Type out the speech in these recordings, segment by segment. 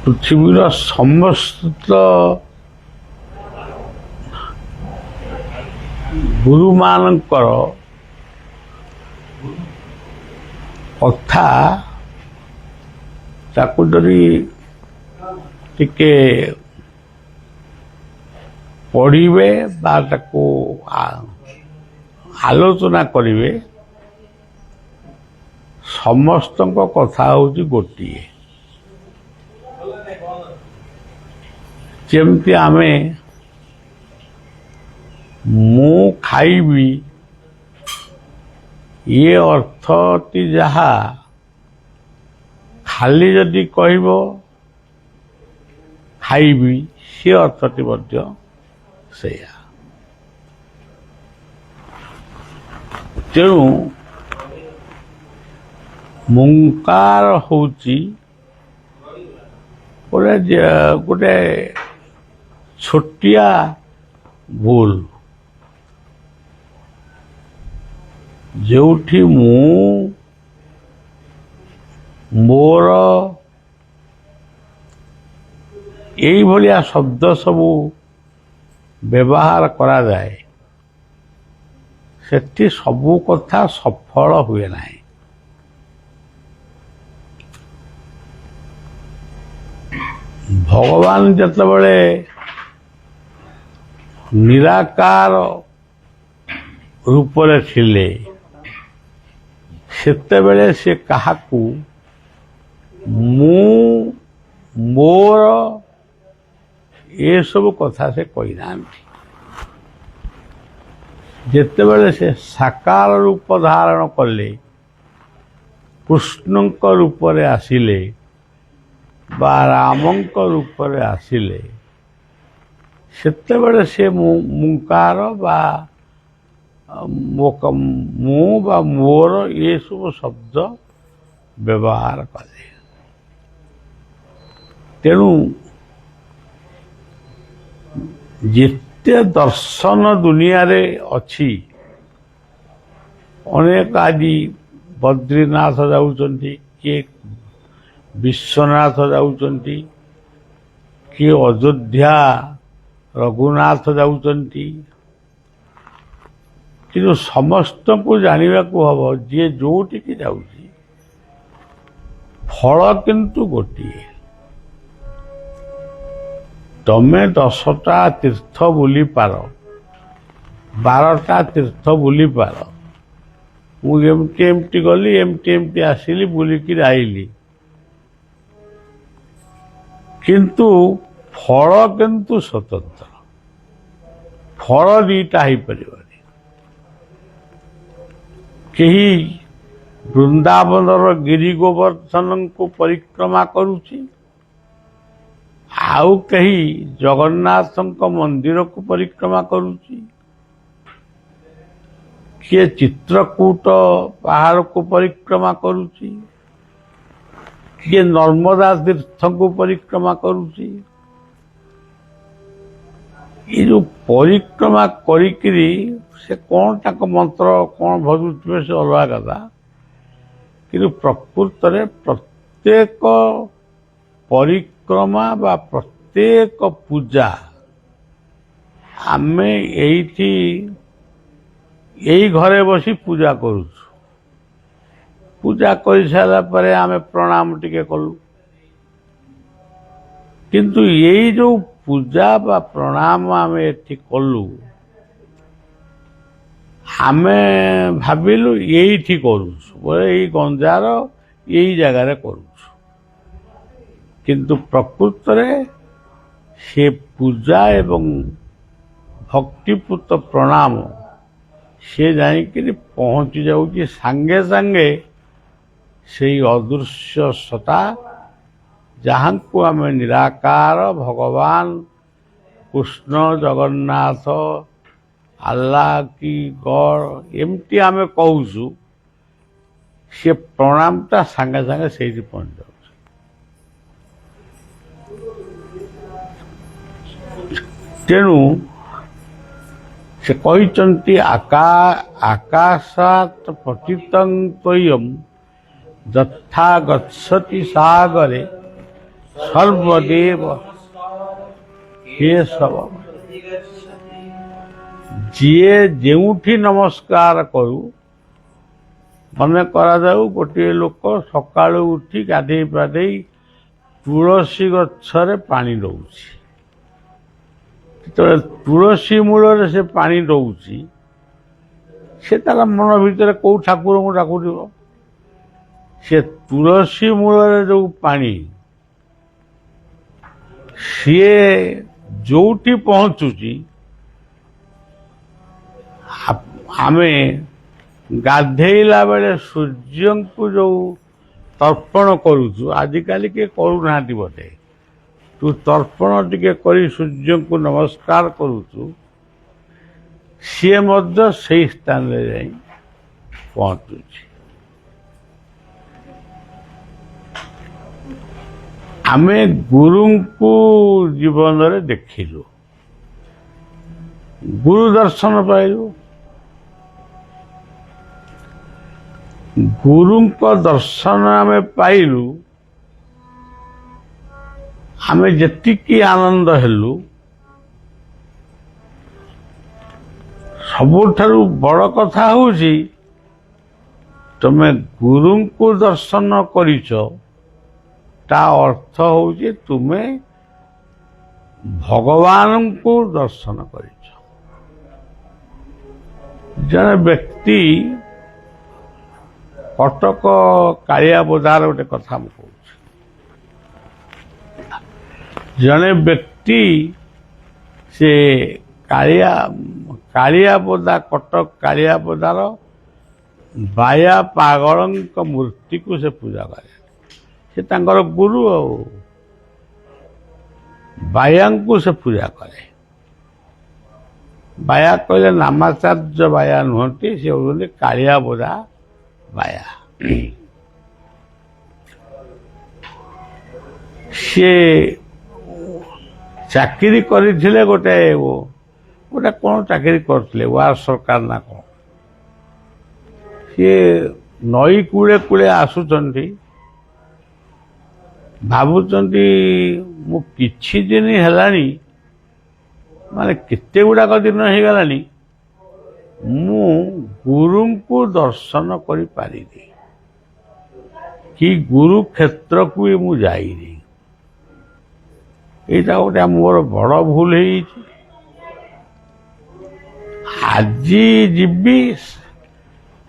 ପୃଥିବୀର ସମସ୍ତ ଗୁରୁମାନଙ୍କର କଥା ତାକୁ ଯଦି ଟିକେ ପଢ଼ିବେ ବା ତାକୁ ଆଲୋଚନା କରିବେ, ସମସ୍ତଙ୍କ କଥା ହେଉଛି ଗୋଟିଏ। ଯେମିତି ଆମେ ମୁଁ ଖାଇବି ଇଏ ଅର୍ଥଟି ଯାହା, ଖାଲି ଯଦି କହିବ ଖାଇବି ସେ ଅର୍ଥଟି ମଧ୍ୟ ସେଇଆ। ତେଣୁ ମୁଙ୍କାର ହେଉଛି ଗୋଟେ ଛୋଟିଆ ଭୁଲ, ଯେଉଁଠି ମୁଁ ମୋର ଏଇଭଳିଆ ଶବ୍ଦ ସବୁ ବ୍ୟବହାର କରାଯାଏ, ସେଠି ସବୁ କଥା ସଫଳ ହୁଏ ନାହିଁ। ଭଗବାନ ଯେତେବେଳେ ନିରାକାର ରୂପରେ ଥିଲେ, ସେତେବେଳେ ସେ କାହାକୁ ମୁଁ ମୋର ଏସବୁ କଥା ସେ କହିନାହାନ୍ତି। ଯେତେବେଳେ ସେ ସାକାର ରୂପ ଧାରଣ କଲେ, କୃଷ୍ଣଙ୍କ ରୂପରେ ଆସିଲେ ବା ରାମଙ୍କ ରୂପରେ ଆସିଲେ, ସେତେବେଳେ ସେ ମୁଙ୍କାର ବା ମୁଁ ବା ମୋର ଏସବୁ ଶବ୍ଦ ବ୍ୟବହାର କଲେ। ତେଣୁ ଯେତେ ଦର୍ଶନ ଦୁନିଆରେ ଅଛି, ଅନେକ ଆଜି ବଦ୍ରୀନାଥ ଯାଉଛନ୍ତି, କିଏ ବିଶ୍ୱନାଥ ଯାଉଛନ୍ତି, କିଏ ଅଯୋଧ୍ୟା ରଘୁନାଥ ଯାଉଛନ୍ତି, କିନ୍ତୁ ସମସ୍ତଙ୍କୁ ଜାଣିବାକୁ ହବ ଯିଏ ଯୋଉଠିକି ଯାଉଛି ଫଳ କିନ୍ତୁ ଗୋଟିଏ। ତମେ 10ଟା ତୀର୍ଥ ବୁଲିପାର, 12ଟା ତୀର୍ଥ ବୁଲିପାର, ମୁଁ ଏମିତି ଗଲି, ଏମିତି ଆସିଲି, ବୁଲିକି ଆଇଲି, କିନ୍ତୁ ଫଳ କିନ୍ତୁ ସ୍ୱତନ୍ତ୍ର। ଫଳ ଦିଟା ହେଇପାରିବନି। କେହି ବୃନ୍ଦାବନର ଗିରି ଗୋବର୍ଦ୍ଧନଙ୍କୁ ପରିକ୍ରମା କରୁଛି, ଆଉ କେହି ଜଗନ୍ନାଥଙ୍କ ମନ୍ଦିରକୁ ପରିକ୍ରମା କରୁଛି, କିଏ ଚିତ୍ରକୂଟ ପାହାଡ଼କୁ ପରିକ୍ରମା କରୁଛି, କିଏ ନର୍ମଦା ତୀର୍ଥଙ୍କୁ ପରିକ୍ରମା କରୁଛି। ଏ ଯୋଉ ପରିକ୍ରମା କରିକିରି ସେ କ'ଣ ତାଙ୍କ ମନ୍ତ୍ର କ'ଣ ଭଜୁଥିବେ ସେ ଅଲଗା କଥା, କିନ୍ତୁ ପ୍ରକୃତରେ ପ୍ରତ୍ୟେକ ପରିକ୍ରମା ବା ପ୍ରତ୍ୟେକ ପୂଜା ଆମେ ଏଇ ଘରେ ବସି ପୂଜା କରୁଛୁ। ପୂଜା କରିସାରିଲା ପରେ ଆମେ ପ୍ରଣାମ ଟିକେ କଲୁ, କିନ୍ତୁ ଏଇ ଯୋଉ ପୂଜା ବା ପ୍ରଣାମ ଆମେ ଏଠି କଲୁ, ଆମେ ଭାବିଲୁ ଏଇଠି କରୁଛୁ, ଏଇ ଗଞ୍ଜାର ଏଇ ଜାଗାରେ କରୁଛୁ, କିନ୍ତୁ ପ୍ରକୃତରେ ସେ ପୂଜା ଏବଂ ଭକ୍ତିପୂତ ପ୍ରଣାମ ସେ ଯାଇକିରି ପହଞ୍ଚି ଯାଉଛି ସାଙ୍ଗେ ସାଙ୍ଗେ ସେଇ ଅଦୃଶ୍ୟ ସତ୍ତା, ଯାହାଙ୍କୁ ଆମେ ନିରାକାର ଭଗବାନ କୃଷ୍ଣ, ଜଗନ୍ନାଥ, ଆଲ୍ଲାହ କି ଗଡ ଏମିତି ଆମେ କହୁଛୁ, ସେ ପ୍ରଣାମଟା ସାଙ୍ଗେ ସାଙ୍ଗେ ସେଇଠି ପହଞ୍ଚି ଯାଉଛି। ତେଣୁ ସେ କହିଛନ୍ତି ଆକାଶାତ୍ ପତିତଂ ତ୍ୱୟଂ ଯଥା ଗଚ୍ଛତି ସାଗରେ ସର୍ବଦେବ ହେ ସବ। ଯିଏ ଯେଉଁଠି ନମସ୍କାର କରୁ, ମନେ କରାଯାଉ ଗୋଟିଏ ଲୋକ ସକାଳୁ ଉଠି ଗାଧେଇ ପାଧେଇ ତୁଳସୀ ଗଛରେ ପାଣି ଦଉଛି। ଯେତେବେଳେ ତୁଳସୀ ମୂଳରେ ସେ ପାଣି ଦଉଛି, ସେ ତାର ମନ ଭିତରେ କୋଉ ଠାକୁରଙ୍କୁ ଡାକୁଥିବ। ସେ ତୁଳସୀ ମୂଳରେ ଯୋଉ ପାଣି, ସିଏ ଯୋଉଠି ପହଞ୍ଚୁଛି, ଆମେ ଗାଧେଇଲା ବେଳେ ସୂର୍ଯ୍ୟଙ୍କୁ ଯୋଉ ତର୍ପଣ କରୁଛୁ, ଆଜିକାଲି କିଏ କରୁନାହାନ୍ତି ବୋଧେ, ତୁ ତର୍ପଣ ଟିକେ କରି ସୂର୍ଯ୍ୟଙ୍କୁ ନମସ୍କାର କରୁଛୁ, ସିଏ ମଧ୍ୟ ସେଇ ସ୍ଥାନରେ ଯାଇ ପହଞ୍ଚୁଛି। ଆମେ ଗୁରୁଙ୍କୁ ଜୀବନରେ ଦେଖିଲୁ, ଗୁରୁ ଦର୍ଶନ ପାଇଲୁ। ଗୁରୁଙ୍କ ଦର୍ଶନ ଆମେ ପାଇଲୁ, ଆମେ ଯେତିକି ଆନନ୍ଦ ହେଲୁ, ସବୁଠାରୁ ବଡ଼ କଥା ହଉଛି ତମେ ଗୁରୁଙ୍କୁ ଦର୍ଶନ କରିଛ, ତା ଅର୍ଥ ହଉଛି ତୁମେ ଭଗବାନଙ୍କୁ ଦର୍ଶନ କରିଛ। ଜଣେ ବ୍ୟକ୍ତି, କଟକ କାଳିଆ ବଜାର ଗୋଟେ କଥା ମୁଁ କହୁଛି, ଜଣେ ବ୍ୟକ୍ତି ସେ କାଳିଆବଦା, କଟକ କାଳିଆବଦାର ବାୟା ପାଗଳଙ୍କ ମୂର୍ତ୍ତିକୁ ସେ ପୂଜା କରେ। ସେ ତାଙ୍କର ଗୁରୁ, ଆଉ ବାୟାଙ୍କୁ ସେ ପୂଜା କରେ। ବାୟା କହିଲେ ନାମାଚାର୍ଯ୍ୟ ବାୟା ନୁହନ୍ତି, ସେ ହେଉଛନ୍ତି କାଳିଆବଦା ବାୟା। ସିଏ ଚାକିରି କରିଥିଲେ, ଗୋଟେ କଣ ଚାକିରି କରିଥିଲେ, ୱାର ସରକାର ନା କଣ। ସିଏ ନଈ କୂଳେ କୂଳେ ଆସୁଛନ୍ତି, ଭାବୁଛନ୍ତି ମୁଁ କିଛି ଦିନ ହେଲାଣି, ମାନେ କେତେ ଗୁଡ଼ାକ ଦିନ ହେଇଗଲାଣି, ମୁଁ ଗୁରୁଙ୍କୁ ଦର୍ଶନ କରିପାରିନି, କି ଗୁରୁ କ୍ଷେତ୍ରକୁ ବି ମୁଁ ଯାଇନି। ଏଇଟା ଗୋଟେ ମୋର ବଡ଼ ଭୁଲ ହେଇଛି। ଆଜି ଯିବି,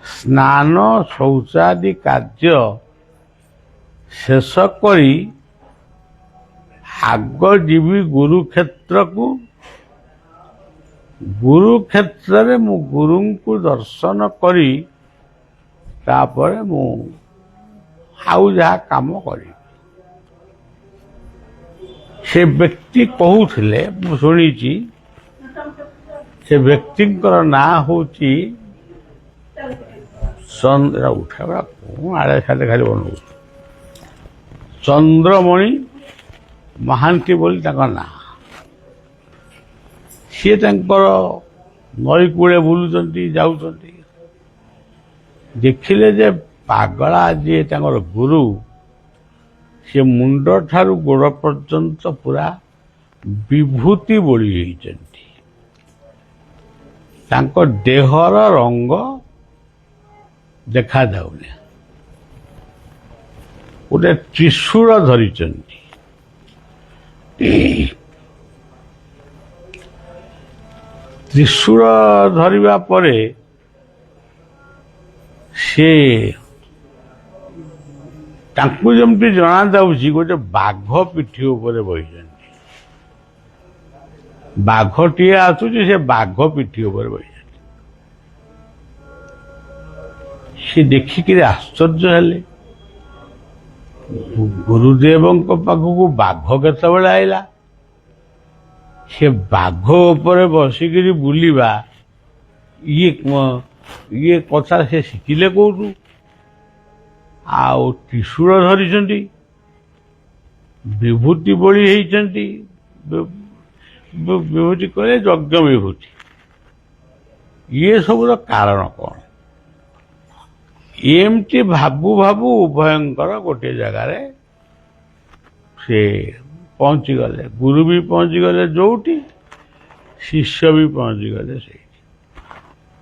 ସ୍ନାନ ଶୌଚାଦି କାର୍ଯ୍ୟ ଶେଷ କରି ଆଗ ଯିବି ଗୁରୁକ୍ଷେତ୍ରକୁ। ଗୁରୁକ୍ଷେତ୍ରରେ ମୁଁ ଗୁରୁଙ୍କୁ ଦର୍ଶନ କରି ତାପରେ ମୁଁ ଆଉ ଯାହା କାମ କରିବି। ସେ ବ୍ୟକ୍ତି କହୁଥିଲେ, ମୁଁ ଶୁଣିଛି, ସେ ବ୍ୟକ୍ତିଙ୍କର ନାଁ ହଉଛି ଚନ୍ଦ୍ରମଣି ମହାନ୍ତି ବୋଲି ତାଙ୍କ ନାଁ। ସିଏ ତାଙ୍କର ନଈ କୂଳେ ବୁଲୁଛନ୍ତି, ଯାଉଛନ୍ତି, ଦେଖିଲେ ଯେ ପାଗଳା ଯିଏ ତାଙ୍କର ଗୁରୁ, ସେ ମୁଣ୍ଡ ଠାରୁ ଗୋଡ଼ ପର୍ଯ୍ୟନ୍ତ ପୁରା ବିଭୂତି ବୋଳି ହେଇଛନ୍ତି। ତାଙ୍କ ଦେହର ରଙ୍ଗ ଦେଖାଯାଉନି। ଗୋଟେ ତ୍ରିଶୂଳ ଧରିଛନ୍ତି। ତ୍ରିଶୂଳ ଧରିବା ପରେ ସେ ତାଙ୍କୁ ଯେମିତି ଜଣାଯାଉଛି ଗୋଟେ ବାଘ ପିଠି ଉପରେ ବସିଛନ୍ତି। ବାଘଟିଏ ଆସୁଛି, ସେ ବାଘ ପିଠି ଉପରେ ବସିଛନ୍ତି। ସେ ଦେଖିକିରି ଆଶ୍ଚର୍ଯ୍ୟ ହେଲେ, ଗୁରୁଦେବଙ୍କ ପାଖକୁ ବାଘ କେତେବେଳେ ଆଇଲା? ସେ ବାଘ ଉପରେ ବସିକିରି ବୁଲିବା, ଇଏ କଥା ସେ ଶିଖିଲେ କୋଉଠୁ? ଆଉ ତ୍ରିଶୂଳ ଧରିଛନ୍ତି, ବିଭୂତି ବୋଳି ହେଇଛନ୍ତି। ବିଭୂତି କହିଲେ ଯଜ୍ଞ ବିଭୂତି। ଇଏ ସବୁର କାରଣ କଣ? ଏମିତି ଭାବୁ ଭାବୁ ଉଭୟଙ୍କର ଗୋଟିଏ ଜାଗାରେ ସେ ପହଞ୍ଚିଗଲେ, ଗୁରୁ ବି ପହଞ୍ଚିଗଲେ ଯୋଉଠି, ଶିଷ୍ୟ ବି ପହଞ୍ଚିଗଲେ ସେଇଠି।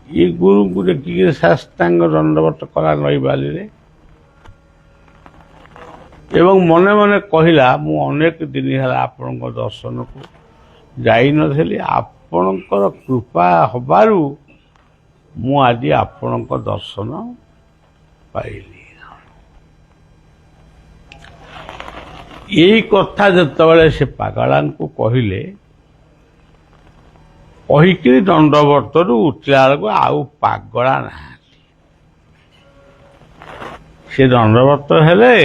ଏ ଗୁରୁଙ୍କୁ ଦେଖିକି ସାଷ୍ଟାଙ୍ଗ ଦଣ୍ଡବତ କଲା ନଈବାଲିରେ ଏବଂ ମନେ ମନେ କହିଲା, ମୁଁ ଅନେକ ଦିନ ହେଲା ଆପଣଙ୍କ ଦର୍ଶନକୁ ଯାଇନଥିଲି, ଆପଣଙ୍କର କୃପା ହେବାରୁ ମୁଁ ଆଜି ଆପଣଙ୍କ ଦର୍ଶନ ପାଇଲି। ଏଇ କଥା ଯେତେବେଳେ ସେ ପାଗଳାଙ୍କୁ କହିଲେ, କହିକିରି ଦଣ୍ଡବତରୁ ଉଠିଲା ବେଳକୁ ଆଉ ପାଗଳା ନାହାନ୍ତି। ସେ ଦଣ୍ଡବତ ହେଲେ,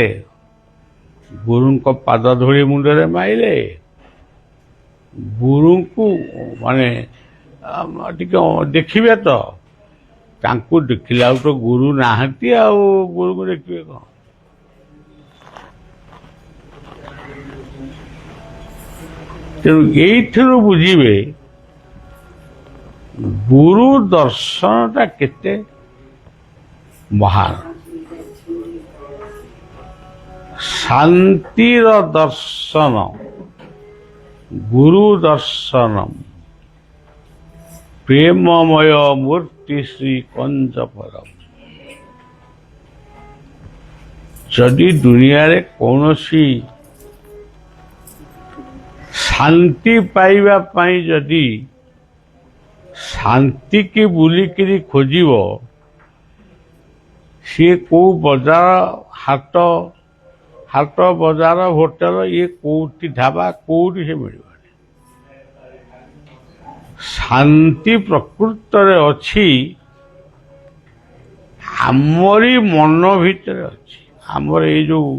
ଗୁରୁଙ୍କ ପାଦ ଧୂଳି ମୁଣ୍ଡରେ ମାଇଲେ, ଗୁରୁଙ୍କୁ ମାନେ ଟିକେ ଦେଖିବେ ତ, ତାଙ୍କୁ ଦେଖିଲା ବେଳକୁ ତ ଗୁରୁ ନାହାନ୍ତି, ଆଉ ଗୁରୁଙ୍କୁ ଦେଖିବେ କଣ? ତେଣୁ ଏଇଥିରୁ ବୁଝିବେ ଗୁରୁ ଦର୍ଶନଟା କେତେ ମହାନ। ଶାନ୍ତିର ଦର୍ଶନ ଗୁରୁ ଦର୍ଶନ, ପ୍ରେମମୟ ମୂର୍ତ୍ତି ଶ୍ରୀ କଞ୍ଜପରମ୍। ଯଦି ଦୁନିଆରେ କୌଣସି ଶାନ୍ତି ପାଇବା ପାଇଁ ଯଦି ଶାନ୍ତିକି ବୁଲିକିରି ଖୋଜିବ, ସିଏ କୋଉ ବଜାର ହାଟ ବଜାର ହୋଟେଲ, ଇଏ କୋଉଠି ଢାବା, କୋଉଠି ସେ ମିଳିବନି। ଶାନ୍ତି ପ୍ରକୃତରେ ଅଛି ଆମରି ମନ ଭିତରେ ଅଛି। ଆମର ଏଇ ଯୋଉ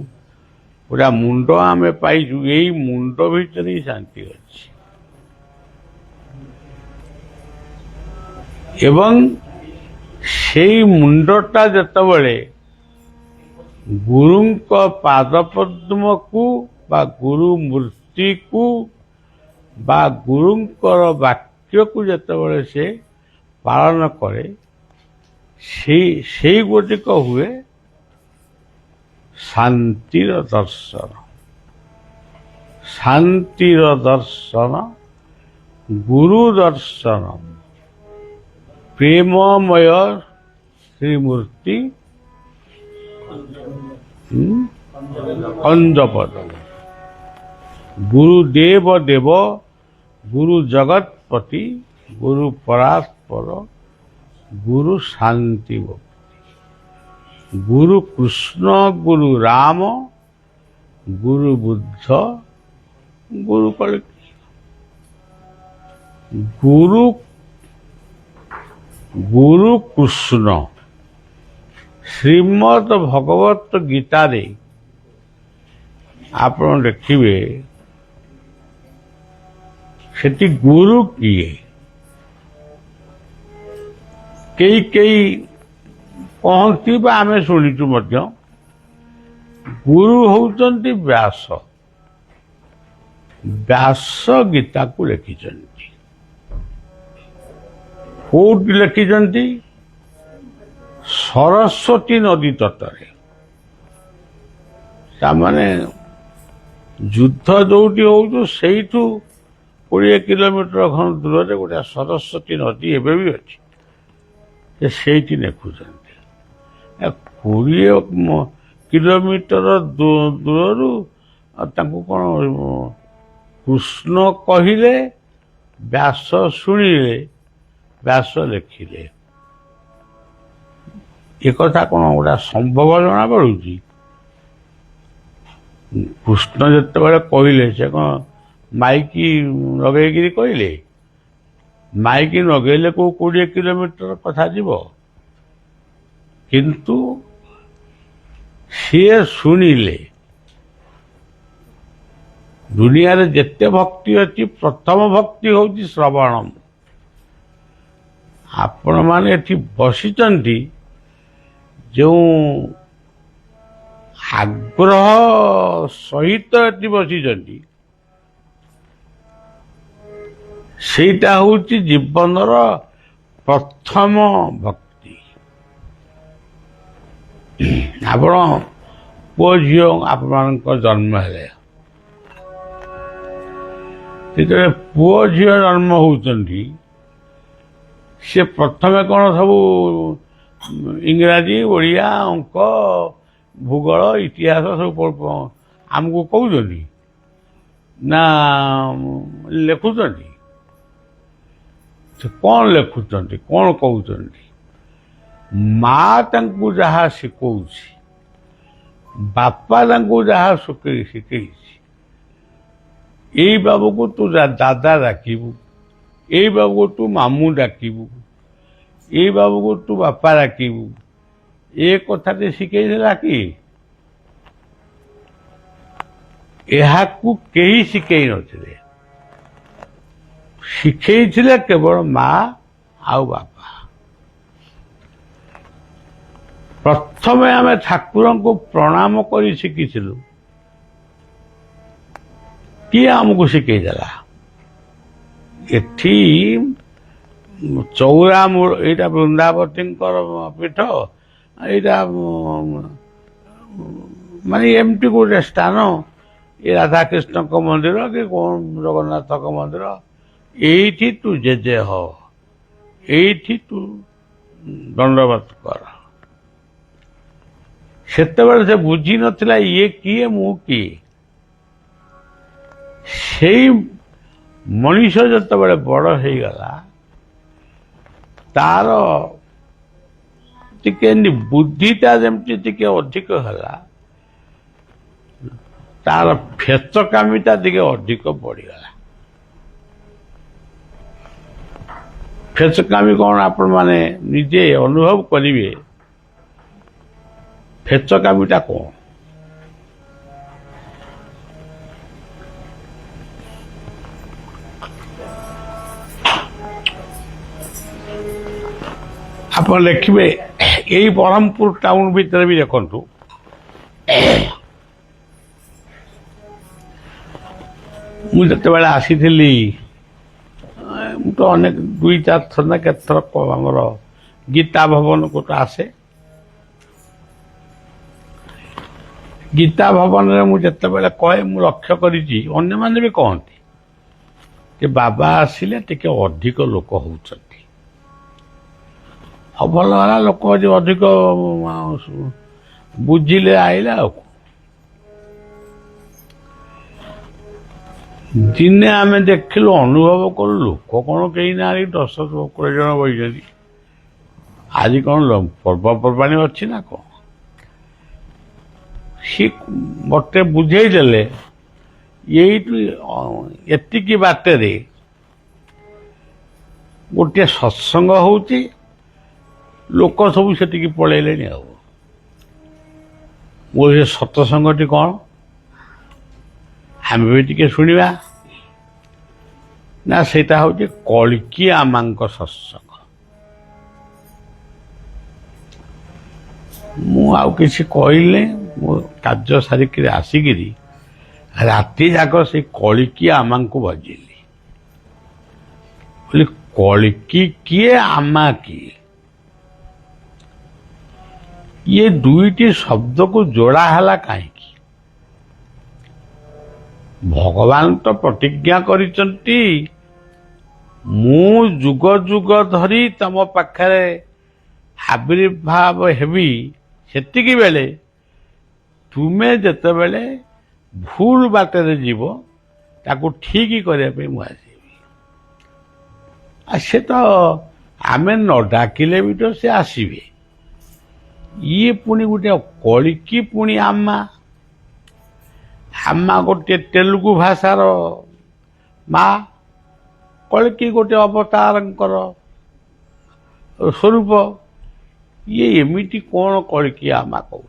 ପୁରା ମୁଣ୍ଡ ଆମେ ପାଇଛୁ, ଏଇ ମୁଣ୍ଡ ଭିତରେ ହିଁ ଶାନ୍ତି ଅଛି। ଏବଂ ସେଇ ମୁଣ୍ଡଟା ଯେତେବେଳେ ଗୁରୁଙ୍କ ପାଦପଦ୍ମକୁ ବା ଗୁରୁ ମୂର୍ତ୍ତିକୁ ବା ଗୁରୁଙ୍କର ବାକ୍ୟକୁ ଯେତେବେଳେ ସେ ପାଳନ କରେ, ସେଇ ଗୋଟିକ ହୁଏ ଶାନ୍ତିର ଦର୍ଶନ। ଶାନ୍ତିର ଦର୍ଶନ ଗୁରୁ ଦର୍ଶନ, ପ୍ରେମମୟ ଶ୍ରୀମୂର୍ତ୍ତି କଞ୍ଜପଦମ୍। ଗୁରୁଦେବ ଦେବ, ଗୁରୁ ଜଗତପତି, ଗୁରୁ ପରାତ୍ପର, ଗୁରୁ ଶାନ୍ତି ଭକ୍ତି, ଗୁରୁ କୃଷ୍ଣ, ଗୁରୁ ରାମ, ଗୁରୁ ବୁଦ୍ଧ, ଗୁରୁ କଳିକୃଷ୍ଣ। ଗୁରୁ କୃଷ୍ଣ ଶ୍ରୀମଦ ଭଗବତ ଗୀତାରେ ଆପଣ ଦେଖିବେ, ସେଠି ଗୁରୁ କିଏ? କେହି କହନ୍ତି ବା ଆମେ ଶୁଣିଛୁ ମଧ୍ୟ, ଗୁରୁ ହଉଛନ୍ତି ବ୍ୟାସ। ବ୍ୟାସ ଗୀତାକୁ ଲେଖିଛନ୍ତି। କୋଉଠି ଲେଖିଛନ୍ତି? ସରସ୍ୱତୀ ନଦୀ ତଟରେ। ତାମାନେ ଯୁଦ୍ଧ ଯୋଉଠି ହଉଛି, ସେଇଠୁ 20 କିଲୋମିଟର ଖଣ୍ଡ ଦୂରରେ ଗୋଟେ ସରସ୍ୱତୀ ନଦୀ ଏବେ ବି ଅଛି। ସେ ସେଇଠି ଲେଖୁଛନ୍ତି। 20 କିଲୋମିଟର ଦୂରରୁ ତାଙ୍କୁ କଣ କୃଷ୍ଣ କହିଲେ, ବ୍ୟାସ ଶୁଣିଲେ, ବ୍ୟାସ ଲେଖିଲେ। ଏକଥା କଣ ଗୋଟା ସମ୍ଭବ ଜଣା ପଡୁଛି? କୃଷ୍ଣ ଯେତେବେଳେ କହିଲେ, ସେ କଣ ମାଇକି ଲଗେଇକିରି କହିଲେ? ମାଇକି ଲଗେଇଲେ କୋଉ 20 କିଲୋମିଟର କଥା ଯିବ? କିନ୍ତୁ ସିଏ ଶୁଣିଲେ। ଦୁନିଆରେ ଯେତେ ଭକ୍ତି ଅଛି, ପ୍ରଥମ ଭକ୍ତି ହଉଛି ଶ୍ରବଣମ୍। ଆପଣମାନେ ଏଠି ବସିଛନ୍ତି, ଯେଉଁ ଆଗ୍ରହ ସହିତ ଏଠି ବସିଛନ୍ତି, ସେଇଟା ହଉଛି ଜୀବନର ପ୍ରଥମ ଭକ୍ତି। ଆପଣ ପୁଅ ଝିଅ ଆପଣମାନଙ୍କ ଜନ୍ମ ହେଲେ, ଯେତେବେଳେ ପୁଅ ଝିଅ ଜନ୍ମ ହେଉଛନ୍ତି ସେ ପ୍ରଥମେ କ'ଣ ସବୁ ଇଂରାଜୀ ଓଡ଼ିଆ ଅଙ୍କ ଭୂଗୋଳ ଇତିହାସ ସବୁ ଆମକୁ କହୁଛନ୍ତି ନା ଲେଖୁଛନ୍ତି? ସେ କ'ଣ ଲେଖୁଛନ୍ତି, କ'ଣ କହୁଛନ୍ତି? ମା ତାଙ୍କୁ ଯାହା ଶିଖଉଛି, ବାପା ତାଙ୍କୁ ଯାହା ଶିଖେଇଛି, ଏଇ ବାବୁକୁ ତୁ ଦାଦା ଡାକିବୁ, ଏଇ ବାବୁକୁ ତୁ ମାମୁଁ ଡାକିବୁ, ଏଇ ବାବୁକୁ ତୁ ବାପା ଡାକିବୁ, ଏ କଥାଟି ଶିଖେଇଥିଲା କି? ଏହାକୁ କେହି ଶିଖେଇ ନଥିଲେ। ଶିଖେଇଥିଲେ କେବଳ ମା ଆଉ ବାପା। ପ୍ରଥମେ ଆମେ ଠାକୁରଙ୍କୁ ପ୍ରଣାମ କରି ଶିଖିଥିଲୁ। କିଏ ଆମକୁ ଶିଖେଇଦେଲା? ଏଠି ଚଉରା ମୂଳ, ଏଇଟା ବୃନ୍ଦାବତୀଙ୍କର ପୀଠ, ଏଇଟା ମାନେ ଏମିତି ଗୋଟେ ସ୍ଥାନ, ଏ ରାଧାକୃଷ୍ଣଙ୍କ ମନ୍ଦିର କି କ'ଣ ଜଗନ୍ନାଥଙ୍କ ମନ୍ଦିର, ଏଇଠି ତୁ ଜେଜେ ହ, ଏଇଠି ତୁ ଦଣ୍ଡବତ କର। ସେତେବେଳେ ସେ ବୁଝିନଥିଲା ଇଏ କିଏ ମୁଁ କିଏ। ସେଇ ମଣିଷ ଯେତେବେଳେ ବଡ଼ ହେଇଗଲା ତାର ଟିକେ ବୁଦ୍ଧିଟା ଯେମିତି ଟିକେ ଅଧିକ ହେଲା, ତାର ଫେଚକାମିଟା ଟିକେ ଅଧିକ ବଢ଼ିଗଲା। ଫେଚକାମି କ'ଣ ଆପଣମାନେ ନିଜେ ଅନୁଭବ କରିବେ। ଫେଚକାମିଟା କ'ଣ? ଆପଣ ଦେଖିବେ ଏଇ ବ୍ରହ୍ମପୁର ଟାଉନ ଭିତରେ ବି ଦେଖନ୍ତୁ, ମୁଁ ଯେତେବେଳେ ଆସିଥିଲି, ମୁଁ ତ ଅନେକ 2-4 ଥର ନା କେତେ ଥର ଆମର ଗୀତା ଭବନକୁ ତ ଆସେ। ଗୀତା ଭବନରେ ମୁଁ ଯେତେବେଳେ କହେ, ମୁଁ ଲକ୍ଷ୍ୟ କରିଛି ଅନ୍ୟମାନେ ବି କହନ୍ତି ଯେ ବାବା ଆସିଲେ ଟିକେ ଅଧିକ ଲୋକ ହେଉଛନ୍ତି। ଭଲ ହେଲା, ଲୋକ ଅଧିକ ବୁଝିଲେ ଆଇଲା। ଆଉ ଦିନେ ଆମେ ଦେଖିଲୁ, ଅନୁଭବ କଲୁ, ଲୋକ କ'ଣ କେହି ନାହାନ୍ତି, 10-20 ଜଣ ବସିଛନ୍ତି। ଆଜି କ'ଣ ପର୍ବପର୍ବାଣି ଅଛି ନା କ'ଣ? ସିଏ ମୋତେ ବୁଝେଇ ଦେଲେ ଏଇଠୁ ଏତିକି ବାଟରେ ଗୋଟିଏ ସତ୍ସଙ୍ଗ ହଉଛି, ଲୋକ ସବୁ ସେଠିକି ପଳେଇଲେଣି। ଆଉ ମୋ ସେ ସତ୍ସଙ୍ଗଟି କ'ଣ ଆମେ ବି ଟିକେ ଶୁଣିବା ନା? ସେଇଟା ହଉଛି କଳିକି ଆମାଙ୍କ ସତ୍ସଙ୍ଗ। ମୁଁ ଆଉ କିଛି କହିଲେ, ମୁଁ କାର୍ଯ୍ୟ ସାରିକିରି ଆସିକିରି ରାତି ଯାକ ସେଇ କଳିକି ଆମାଙ୍କୁ ବଜିଲି। କହିଲି କଳିକି କିଏ, ଆମା କିଏ? ଇଏ ଦୁଇଟି ଶବ୍ଦକୁ ଯୋଡ଼ା ହେଲା କାହିଁକି? ଭଗବାନ ତ ପ୍ରତିଜ୍ଞା କରିଛନ୍ତି, ମୁଁ ଯୁଗ ଯୁଗ ଧରି ତମ ପାଖରେ ଆବିର୍ଭାବ ହେବି, ସେତିକି ବେଳେ ତୁମେ ଯେତେବେଳେ ଭୁଲ ବାଟରେ ଯିବ ତାକୁ ଠିକ କରିବା ପାଇଁ ମୁଁ ଆସିବି। ଆଉ ସେ ତ ଆମେ ନ ଡାକିଲେ ବି ତ ସେ ଆସିବେ। ଇଏ ପୁଣି ଗୋଟେ କଳିକି, ପୁଣି ଆମା। ଆମା ଗୋଟିଏ ତେଲୁଗୁ ଭାଷାର ମା, କଳିକି ଗୋଟେ ଅବତାରଙ୍କର ସ୍ୱରୂପ। ଇଏ ଏମିତି କ'ଣ କଳିକି ଆମା କହୁଛ?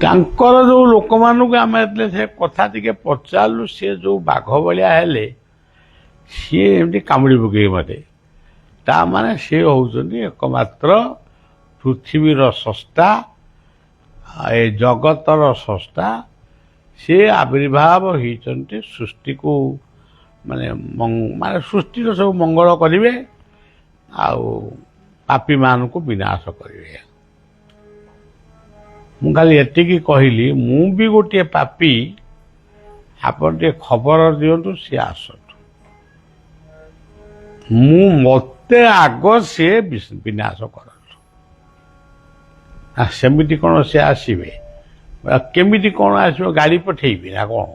ତାଙ୍କର ଯୋଉ ଲୋକମାନଙ୍କୁ ଆମେ ସେ କଥା ଟିକେ ପଚାରିଲୁ, ସିଏ ଯୋଉ ବାଘ ଭଳିଆ ହେଲେ, ସିଏ ଏମିତି କାମୁଡ଼ି ପକେଇବେ ମୋତେ। ତା ମାନେ ସେ ହେଉଛନ୍ତି ଏକମାତ୍ର ପୃଥିବୀର ସ୍ରଷ୍ଟା, ଏ ଜଗତର ସ୍ରଷ୍ଟା। ସେ ଆବିର୍ଭାବ ହେଇଛନ୍ତି ସୃଷ୍ଟିକୁ, ମାନେ ସୃଷ୍ଟିର ସବୁ ମଙ୍ଗଳ କରିବେ ଆଉ ପାପୀମାନଙ୍କୁ ବିନାଶ କରିବେ। ମୁଁ ଖାଲି ଏତିକି କହିଲି, ମୁଁ ବି ଗୋଟିଏ ପାପୀ, ଆପଣ ଟିକେ ଖବର ଦିଅନ୍ତୁ, ସିଏ ଆସନ୍ତୁ। ମତେ ଆଗ ସିଏ ବିନାଶ କରନ୍ତୁ। ସେମିତି କ'ଣ ସେ ଆସିବେ? କେମିତି କ'ଣ ଆସିବ? ଗାଡ଼ି ପଠେଇବି ନା କ'ଣ?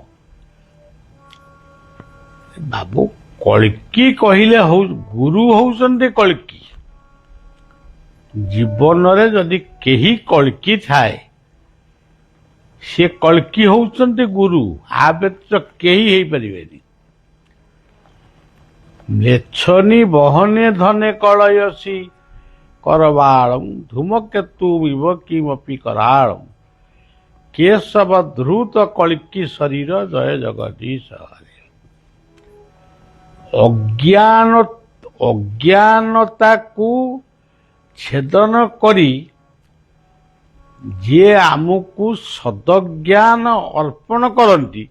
ବାବୁ, କଳ୍କି କହିଲେ ଗୁରୁ ହଉଛନ୍ତି କଳ୍କି। ଜୀବନରେ ଯଦି କେହି କଳ୍କି ଥାଏ, ସେ କଳ୍କି ହଉଛନ୍ତି ଗୁରୁ। ଆ ବ୍ୟତୀତ କେହି ହେଇପାରିବେନି। ମ୍ଲେଚ୍ଛନି ବହନେ ଧନେ କଳୟସୀ କରବାଳଂ ଧୂମକେତୁ ବିବକିମପି କରାଳଂ କେଶବ ଧୃତ କଳ୍କି ଶରୀର ଜୟ ଜଗଦୀଶ ହରେ। ଅଜ୍ଞାନତାକୁ ଛେଦନ କରି ଯିଏ ଆମକୁ ସଦଜ୍ଞାନ ଅର୍ପଣ କରନ୍ତି,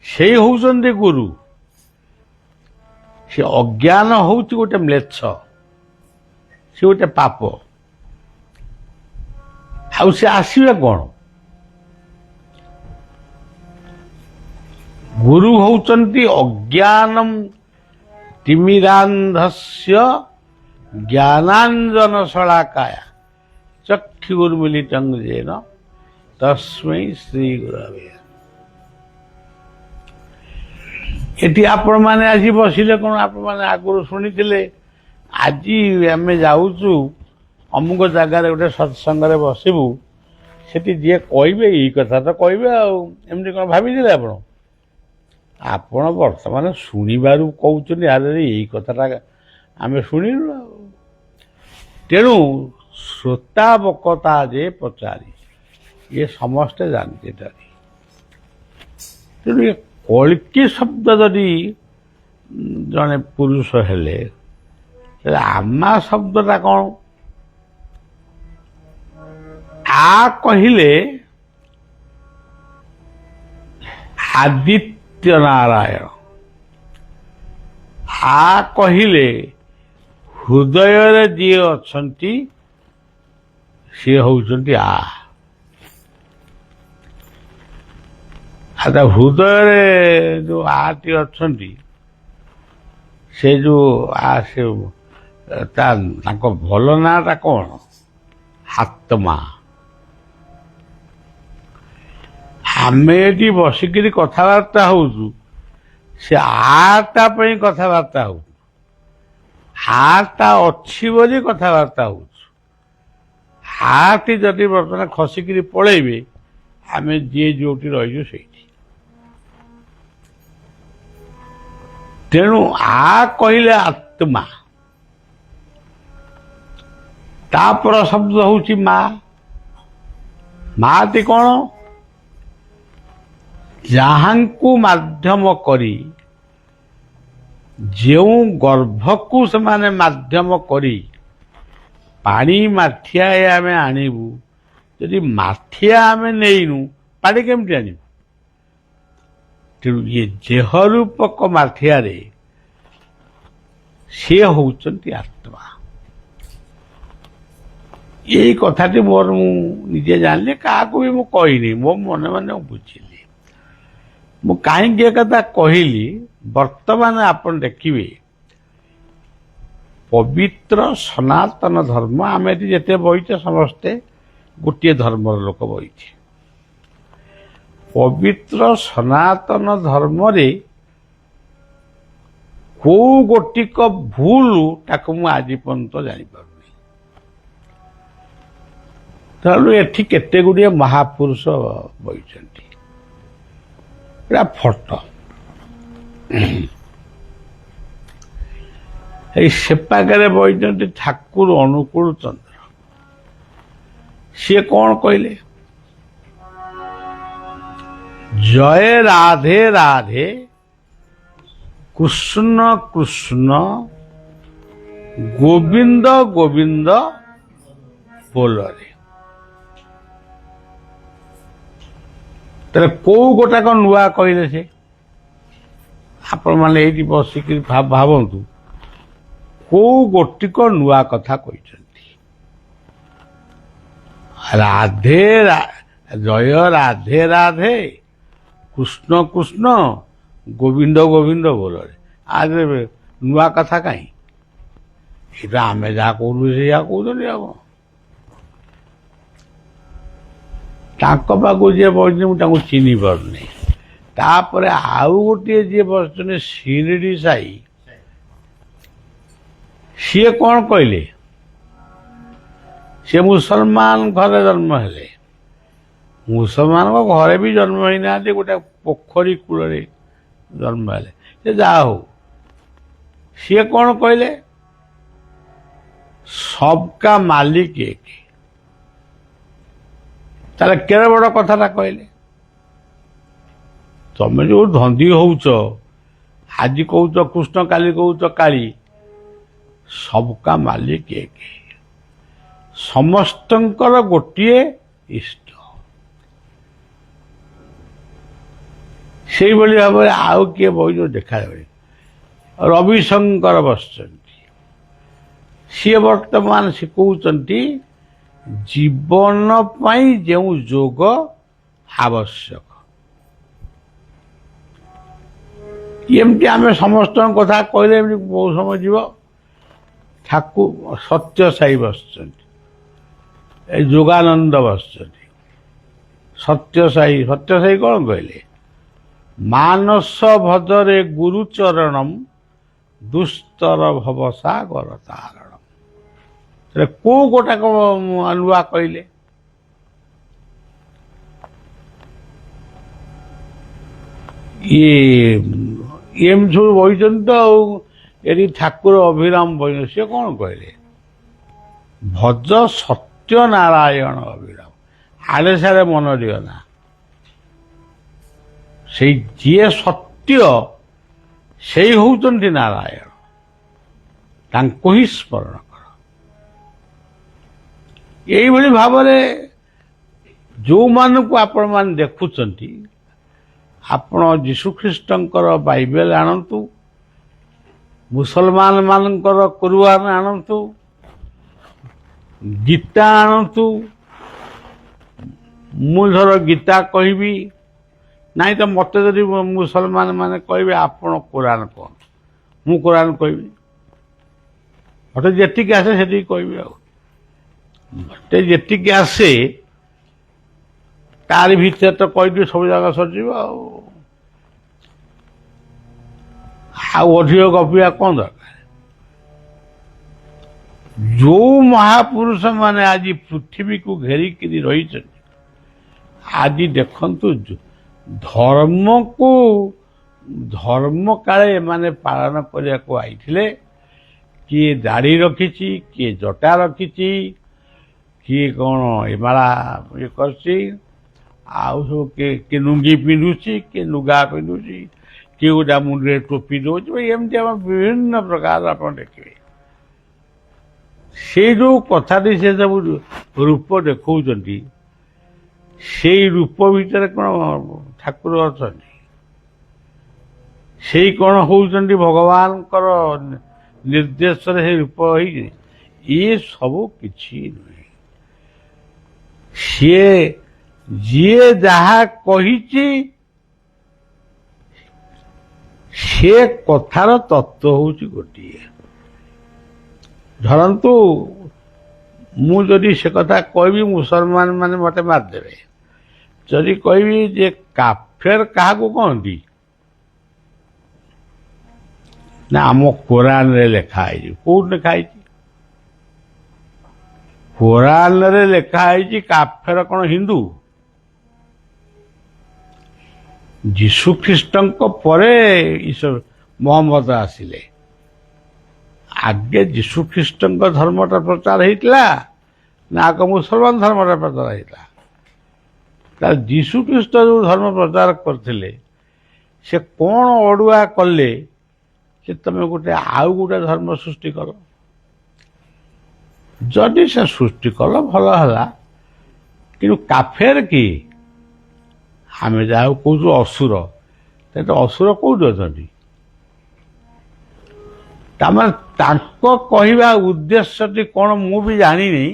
ସେଇ ହଉଛନ୍ତି ଗୁରୁ। ସେ ଅଜ୍ଞାନ ହଉଛି ଗୋଟେ ମ୍ଲେଚ୍ଛ, ସେ ଗୋଟେ ପାପ। ଆଉ ସେ ଆସିବେ କ'ଣ? ଗୁରୁ ହଉଛନ୍ତି ଅଜ୍ଞାନମ୍ ତିମିରାନ୍ଧସ୍ୟ ଜ୍ଞାନାଞ୍ଜନ ଶଳାକାୟ ଚକ୍ଷୁର୍ମିଲିତଂ ଯେନ ତସ୍ମୈ ଶ୍ରୀ ଗୁରବେ। ଏଠି ଆପଣମାନେ ଆସି ବସିଲେ କ'ଣ? ଆପଣମାନେ ଆଗରୁ ଶୁଣିଥିଲେ ଆଜି ଆମେ ଯାଉଛୁ ଅମୁକ ଜାଗାରେ ଗୋଟେ ସତ୍ସଙ୍ଗରେ ବସିବୁ, ସେଠି ଯିଏ କହିବେ ଏଇ କଥା ତ କହିବେ ଆଉ। ଏମିତି କ'ଣ ଭାବିଥିଲେ ଆପଣ? ଆପଣ ବର୍ତ୍ତମାନ ଶୁଣିବାରୁ କହୁଛନ୍ତି ଆରେ ଏଇ କଥାଟା ଆମେ ଶୁଣିଲୁ ଆଉ। ତେଣୁ ଶ୍ରୋତାବକତା ଯେ ପଚାରି, ଇଏ ସମସ୍ତେ ଜାଣିଛନ୍ତି। ତେଣୁ ଏ କଳ୍କି ଶବ୍ଦ ଯଦି ଜଣେ ପୁରୁଷ ହେଲେ, ଆମା ଶବ୍ଦଟା କ'ଣ? ଆ କହିଲେ ଆଦିତ୍ୟ ନାରାୟଣ, ଆ କହିଲେ ହୃଦୟରେ ଯିଏ ଅଛନ୍ତି ସିଏ ହଉଛନ୍ତି ଆ। ହୃଦୟରେ ଯୋଉ ଆଟି ଅଛନ୍ତି, ସେ ଯୋଉ ସେ ତାଙ୍କ ଭଲ ନାଁଟା କ'ଣ? ଆତ୍ମା। ଆମେ ଏଠି ବସିକିରି କଥାବାର୍ତ୍ତା ହଉଛୁ, ସେ ଆଟା ପାଇଁ କଥାବାର୍ତ୍ତା ହଉଛୁ। ଆଟା ଅଛି ବୋଲି କଥାବାର୍ତ୍ତା ହଉଛୁ। ଆଟି ଯଦି ବର୍ତ୍ତମାନ ଖସିକିରି ପଳେଇବେ, ଆମେ ଯିଏ ଯୋଉଠି ରହିଛୁ ସେଇଠି। ତେଣୁ ଆ କହିଲେ ଆତ୍ମା। ତାପର ଶବ୍ଦ ହଉଛି ମା। ମାଟି କ'ଣ? ଯାହାଙ୍କୁ ମାଧ୍ୟମ କରି, ଯେଉଁ ଗର୍ଭକୁ ସେମାନେ ମାଧ୍ୟମ କରି ପାଣି ମାଠିଆଏ ଆମେ ଆଣିବୁ, ଯଦି ମାଠିଆ ଆମେ ନେଇନୁ, ପାଣି କେମିତି ଆଣିବୁ? ତେଣୁ ଇଏ ଦେହ ରୂପକ ମାଠିଆରେ ସିଏ ହଉଛନ୍ତି ଆତ୍ମା। ଏଇ କଥାଟି ମୋର ମୁଁ ନିଜେ ଜାଣିଲି, କାହାକୁ ବି ମୁଁ କହିନି, ମୋ ମନେ ମନେ ବୁଝିଲି। ମୁଁ କାହିଁକି ଏ କଥା କହିଲି? ବର୍ତ୍ତମାନ ଆପଣ ଦେଖିବେ ପବିତ୍ର ସନାତନ ଧର୍ମ, ଆମେ ଏଠି ଯେତେ ବଇଛେ ସମସ୍ତେ ଗୋଟିଏ ଧର୍ମର ଲୋକ ବଇଛେ। ପବିତ୍ର ସନାତନ ଧର୍ମରେ କୋଉ ଗୋଟିକ ଭୁଲ ତାକୁ ମୁଁ ଆଜି ପର୍ଯ୍ୟନ୍ତ ଜାଣିପାରୁନି। ତେଣୁ ଏଠି କେତେ ଗୁଡ଼ିଏ ମହାପୁରୁଷ ବଇଛନ୍ତି। ଏଟା ଫଟୋ। ଏଇ ସେପାଖରେ ବଇଛନ୍ତି ଠାକୁର ଅନୁକୂଳ ଚନ୍ଦ୍ର। ସିଏ କ'ଣ କହିଲେ? ଜୟ ରାଧେ ରାଧେ କୃଷ୍ଣ କୃଷ୍ଣ ଗୋବିନ୍ଦ ଗୋବିନ୍ଦ ବୋଲରେ। ତାହେଲେ କୋଉ ଗୋଟାକ ନୂଆ କହିଲେ ସେ? ଆପଣମାନେ ଏଇଠି ବସିକି ଭାବନ୍ତୁ, କୋଉ ଗୋଟିକ ନୂଆ କଥା କହିଛନ୍ତି? ରାଧେ ଜୟ ରାଧେ ରାଧେ କୃଷ୍ଣ କୃଷ୍ଣ ଗୋବିନ୍ଦ ଗୋବିନ୍ଦ ବୋଲରେ ଆରେ ନୂଆ କଥା କାହିଁ? ଏଇଟା ଆମେ ଯାହା କହୁଛୁ ସେଇଆ କହୁଛନ୍ତି ଆଉ କଣ? ତାଙ୍କ ପାଖକୁ ଯିଏ ବସିଛନ୍ତି ମୁଁ ତାଙ୍କୁ ଚିହ୍ନି ପାରୁନି। ତାପରେ ଆଉ ଗୋଟିଏ ଯିଏ ବସିଛନ୍ତି ଶିରିଡି ସାହି, ସିଏ କ'ଣ କହିଲେ? ସିଏ ମୁସଲମାନ ଘରେ ଜନ୍ମ ହେଲେ। ମୁସଲମାନଙ୍କ ଘରେ ବି ଜନ୍ମ ହେଇନାହାନ୍ତି, ଗୋଟେ ପୋଖରୀ କୂଳରେ ଜନ୍ମ ହେଲେ। ସେ ଯାହା ହଉ, ସିଏ କ'ଣ କହିଲେ? ସବକା ମାଲିକ ଏକ। ତାହେଲେ କେଡ଼େ ବଡ଼ କଥାଟା କହିଲେ? ତମେ ଯୋଉ ଧନ୍ଦୀ ହଉଛ, ଆଜି କହୁଛ କୃଷ୍ଣ, କାଲି କହୁଛ କାଳୀ, ସବକା ମାଲିକ ଏକ, ସମସ୍ତଙ୍କର ଗୋଟିଏ ଇଷ୍ଟ। ସେଇଭଳି ଭାବରେ ଆଉ କିଏ ବହି ଦେଖାଯାଏ? ରବିଶଙ୍କର ବସିଛନ୍ତି, ସିଏ ବର୍ତ୍ତମାନ ଶିଖଉଛନ୍ତି ଜୀବନ ପାଇଁ ଯେଉଁ ଯୋଗ ଆବଶ୍ୟକ। ଏମିତି ଆମେ ସମସ୍ତଙ୍କ କଥା କହିଲେ ଏମିତି ବହୁତ ସମୟ ଯିବ। ଠାକୁର ସତ୍ୟ ସାଇ ବସିଛନ୍ତି, ଏ ଯୋଗାନନ୍ଦ ବସିଛନ୍ତି। ସତ୍ୟ ସାଇ କ'ଣ କହିଲେ? ମାନସ ଭଜରେ ଗୁରୁଚରଣମ୍ ଦୁସ୍ତର ଭବସାଗର ତାରଣମ୍। କୋଉ ଗୋଟାକ ନୂଆ କହିଲେ? ଏମିତି ସବୁ ବହିଛନ୍ତି ତ ଆଉ। ଏଠି ଠାକୁର ଅଭିରାମ ବହି, ସିଏ କ'ଣ କହିଲେ? ଭଜ ସତ୍ୟ ନାରାୟଣ ଅଭିରାମ। ଆଡ଼େ ସାଡ଼େ ମନ ଦିଅ ନା। ସେଇ ଯିଏ ସତ୍ୟ ସେଇ ହଉଛନ୍ତି ନାରାୟଣ, ତାଙ୍କୁ ହିଁ ସ୍ମରଣ କର। ଏଇଭଳି ଭାବରେ ଯୋଉମାନଙ୍କୁ ଆପଣମାନେ ଦେଖୁଛନ୍ତି, ଆପଣ ଯୀଶୁଖ୍ରୀଷ୍ଟଙ୍କର ବାଇବେଲ ଆଣନ୍ତୁ, ମୁସଲମାନ ମାନଙ୍କର କୁରଆନ ଆଣନ୍ତୁ, ଗୀତା ଆଣନ୍ତୁ। ମୁଁ ଧର ଗୀତା କହିବି, ନାଇଁ ତ ମତେ ଯଦି ମୁସଲମାନ ମାନେ କହିବେ ଆପଣ କୋରାନ କୁହନ୍ତୁ, ମୁଁ କୋରାନ କହିବି। ମତେ ଯେତିକି ଆସେ ସେତିକି କହିବି। ଆଉ ମତେ ଯେତିକି ଆସେ ତାରି ଭିତରେ ତ କହିବି, ସବୁ ଜାଗା ସରିଯିବ। ଆଉ ଅଧିକ ଗପିବା କ'ଣ ଦରକାର? ଯୋଉ ମହାପୁରୁଷ ମାନେ ଆଜି ପୃଥିବୀକୁ ଘେରିକିରି ରହିଛନ୍ତି, ଆଜି ଦେଖନ୍ତୁ ଧର୍ମକୁ ଧର୍ମ କାଳେ ଏମାନେ ପାଳନ କରିବାକୁ ଆଇଥିଲେ। କିଏ ଦାଢ଼ି ରଖିଛି, କିଏ ଜଟା ରଖିଛି, କିଏ କ'ଣ ଏମାଳା ଇଏ କରିଛି, ଆଉ ସବୁ କିଏ ଲୁଙ୍ଗି ପିନ୍ଧୁଛି, କିଏ ଲୁଗା ପିନ୍ଧୁଛି, କିଏ ଗୋଟେ ମୁଣ୍ଡରେ ଟୋପି ଦେଉଛି। ଏମିତି ଆମ ବିଭିନ୍ନ ପ୍ରକାର ଆପଣ ଦେଖିବେ। ସେଇ ଯୋଉ କଥାଟି ସେ ସବୁ ରୂପ ଦେଖାଉଛନ୍ତି, ସେଇ ରୂପ ଭିତରେ କ'ଣ ଠାକୁର ଅଛନ୍ତି? ସେଇ କ'ଣ ହଉଛନ୍ତି ଭଗବାନଙ୍କର ନିର୍ଦ୍ଦେଶରେ ସେ ରୂପ ହେଇକି? ଇଏ ସବୁ କିଛି ନୁହେଁ। ଯିଏ ଯାହା କହିଛି ସେ କଥାର ତତ୍ତ୍ୱ ହଉଛି ଗୋଟିଏ। ଧରନ୍ତୁ ମୁଁ ଯଦି ସେ କଥା କହିବି, ମୁସଲମାନ ମାନେ ମତେ ମାରିଦେବେ। ଯଦି କହିବି ଯେ କାଫେର କାହାକୁ କହନ୍ତି, ନା ଆମ କୋରାନରେ ଲେଖା ହେଇଛି। କୋଉଠି ଲେଖା ହେଇଛି? କୋରାନରେ ଲେଖା ହେଇଛି କାଫେର କ'ଣ ହିନ୍ଦୁ? ଯୀଶୁଖ୍ରୀଷ୍ଟଙ୍କ ପରେ ମହମ୍ମଦ ଆସିଲେ। ଆଗେ ଯୀଶୁଖ୍ରୀଷ୍ଟଙ୍କ ଧର୍ମଟା ପ୍ରଚାର ହେଇଥିଲା ନା ଆଗ ମୁସଲମାନ ଧର୍ମଟା ପ୍ରଚାର ହେଇଥିଲା? ତାହେଲେ ଯୀଶୁଖ୍ରୀଷ୍ଟ ଯୋଉ ଧର୍ମ ପ୍ରଚାର କରିଥିଲେ, ସେ କ'ଣ ଅଡୁଆ କଲେ ଯେ ତମେ ଆଉ ଗୋଟେ ଧର୍ମ ସୃଷ୍ଟି କଲ? ଯଦି ସେ ସୃଷ୍ଟି କଲ ଭଲ ହେଲା, କିନ୍ତୁ କାଫେର କିଏ? ଆମେ ଯାହାକୁ କହୁଛୁ ଅସୁର, ତେଣୁ ଅସୁର କୋଉଠି ଅଛନ୍ତି? ତାମାନେ ତାଙ୍କ କହିବା ଉଦ୍ଦେଶ୍ୟଟି କ'ଣ ମୁଁ ବି ଜାଣିନି।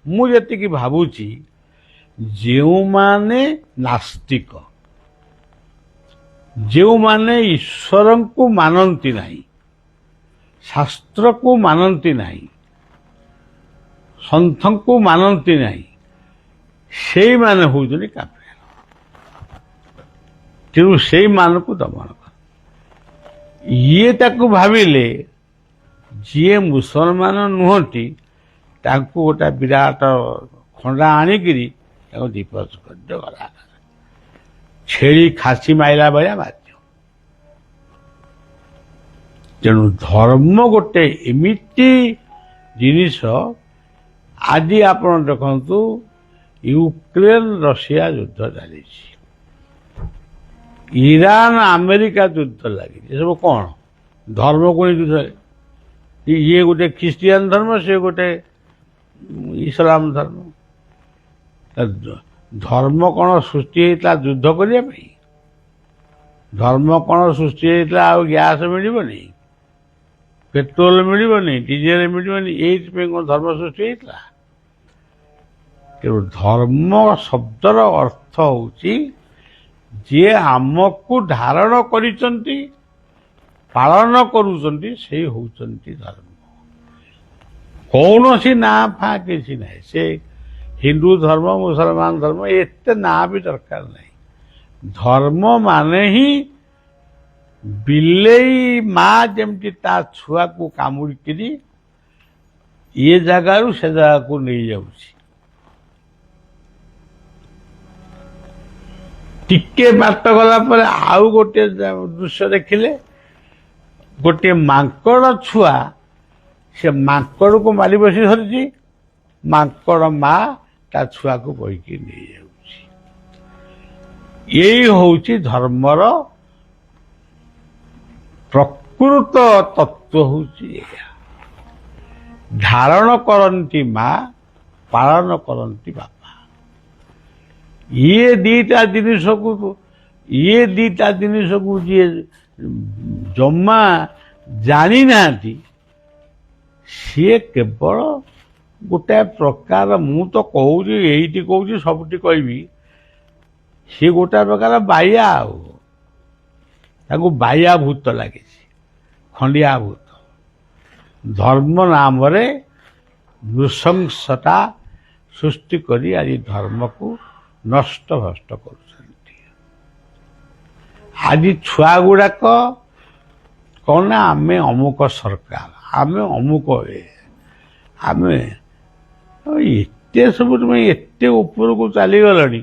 ମୁଁ ଯେତିକି ଭାବୁଛି, ଯେଉଁମାନେ ନାସ୍ତିକ, ଯେଉଁମାନେ ଈଶ୍ୱରଙ୍କୁ ମାନନ୍ତି ନାହିଁ, ଶାସ୍ତ୍ରକୁ ମାନନ୍ତି ନାହିଁ, ସନ୍ଥଙ୍କୁ ମାନନ୍ତି ନାହିଁ, ସେଇମାନେ ହେଉଛନ୍ତି କାଫିର। ତେଣୁ ସେଇମାନଙ୍କୁ ଦମନ କର। ଇଏ ତାକୁ ଭାବିଲେ ଯିଏ ମୁସଲମାନ ନୁହନ୍ତି ତାଙ୍କୁ ଗୋଟେ ବିରାଟ ଖଣ୍ଡା ଆଣିକିରି ତାଙ୍କୁ ଦିପସ କରିଦିଅ, ଗଲା। ଛେଳି ଖାସି ମାଇଲା ଭଳିଆ ବାଧ୍ୟ। ତେଣୁ ଧର୍ମ ଗୋଟେ ଏମିତି ଜିନିଷ। ଆଜି ଆପଣ ଦେଖନ୍ତୁ ୟୁକ୍ରେନ ରଷିଆ ଯୁଦ୍ଧ ଚାଲିଛି, ଇରାନ ଆମେରିକା ଯୁଦ୍ଧ ଲାଗିଛି। ଏସବୁ କ'ଣ ଧର୍ମକୁ ନେଇ ଯୁଦ୍ଧ? ଇଏ ଗୋଟେ ଖ୍ରୀଷ୍ଟିଆନ ଧର୍ମ, ସେ ଗୋଟେ ଇସଲାମ ଧର୍ମ। ଧର୍ମ କ'ଣ ସୃଷ୍ଟି ହେଇଥିଲା ଯୁଦ୍ଧ କରିବା ପାଇଁ? ଧର୍ମ କ'ଣ ସୃଷ୍ଟି ହେଇଥିଲା ଆଉ ଗ୍ୟାସ୍ ମିଳିବନି, ପେଟ୍ରୋଲ ମିଳିବନି, ଡିଜେଲ ମିଳିବନି, ଏଇଥିପାଇଁ କ'ଣ ଧର୍ମ ସୃଷ୍ଟି ହେଇଥିଲା? ତେଣୁ ଧର୍ମ ଶବ୍ଦର ଅର୍ଥ ହେଉଛି ଯିଏ ଆମକୁ ଧାରଣ କରିଛନ୍ତି, ପାଳନ କରୁଛନ୍ତି, ସେଇ ହେଉଛନ୍ତି ଧର୍ମ। କୌଣସି ନାଁ ଫାଁ କିଛି ନାହିଁ। ସେ ହିନ୍ଦୁ ଧର୍ମ, ମୁସଲମାନ ଧର୍ମ, ଏତେ ନାଁ ବି ଦରକାର ନାହିଁ। ଧର୍ମ ମାନେ ହିଁ ବିଲେଇ ମା ଯେମିତି ତା ଛୁଆକୁ କାମୁଡ଼ିକିରି ଏ ଜାଗାରୁ ସେ ଜାଗାକୁ ନେଇଯାଉଛି, ଟିକେ ବାଟ ଗଲା ପରେ ଆଉ ଗୋଟିଏ ଦୃଶ୍ୟ ଦେଖିଲେ, ଗୋଟିଏ ମାଙ୍କଡ଼ ଛୁଆ ସେ ମାଙ୍କଡ଼କୁ ମାରି ବସି ଧରିଛି, ମାଙ୍କଡ଼ ମା ତା ଛୁଆକୁ ବହିକି ନେଇଯାଉଛି। ଏଇ ହେଉଛି ଧର୍ମର ପ୍ରକୃତ ତତ୍ତ୍ୱ ହେଉଛି ଏଇଆ। ଧାରଣ କରନ୍ତି ମା, ପାଳନ କରନ୍ତି ବାପା। ଇଏ ଦିଟା ଜିନିଷକୁ ଯିଏ ଜମା ଜାଣିନାହାନ୍ତି, ସିଏ କେବଳ ଗୋଟାଏ ପ୍ରକାର, ମୁଁ ତ କହୁଛି ଏଇଠି କହୁଛି ସବୁଠି କହିବି, ସିଏ ଗୋଟାଏ ପ୍ରକାର ବାଇଆ। ଆଉ ତାକୁ ବାଇଆ ଭୂତ ଲାଗିଛି, ଖଣ୍ଡିଆ ଭୂତ। ଧର୍ମ ନାମରେ ନୃଶଂସତା ସୃଷ୍ଟି କରି ଆଜି ଧର୍ମକୁ ନଷ୍ଟ ଭଷ୍ଟ କରୁଛନ୍ତି। ଆଜି ଛୁଆ ଗୁଡ଼ାକ କ'ଣ ନା, ଆମେ ଅମୁକ ସରକାର, ଆମେ ଅମୁକ, ଆମେ ଏତେ ସବୁ ତୁମେ ଏତେ ଉପରକୁ ଚାଲିଗଲଣି,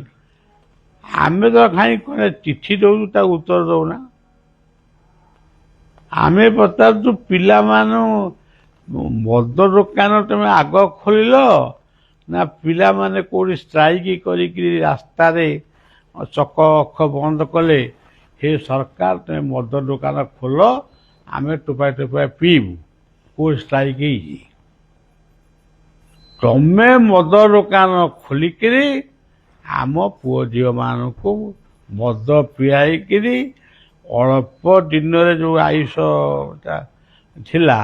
ଆମେ ତ କାହିଁ କ'ଣ ଚିଠି ଦେଉଛୁ ତାକୁ ଉତ୍ତର ଦେଉନା। ଆମେ ପଚାରୁଛୁ ପିଲାମାନଙ୍କୁ ମଦ ଦୋକାନ ତୁମେ ଆଗ ଖୋଲିଲ ନା ପିଲାମାନେ କେଉଁଠି ଷ୍ଟ୍ରାଇକ୍ କରିକି ରାସ୍ତାରେ ଚକ ଅଖ ବନ୍ଦ କଲେ, ହେ ସରକାର ତୁମେ ମଦ ଦୋକାନ ଖୋଲ, ଆମେ ଟୋପାଏ ଟୋପାଏ ପିଇବୁ, କେଉଁଠି ଷ୍ଟ୍ରାଇକ୍ ହେଇଛି? ତମେ ମଦ ଦୋକାନ ଖୋଲିକିରି ଆମ ପୁଅ ଝିଅମାନଙ୍କୁ ମଦ ପିଆଇକିରି ଅଳ୍ପ ଦିନରେ ଯେଉଁ ଆୟୁଷଟା ଥିଲା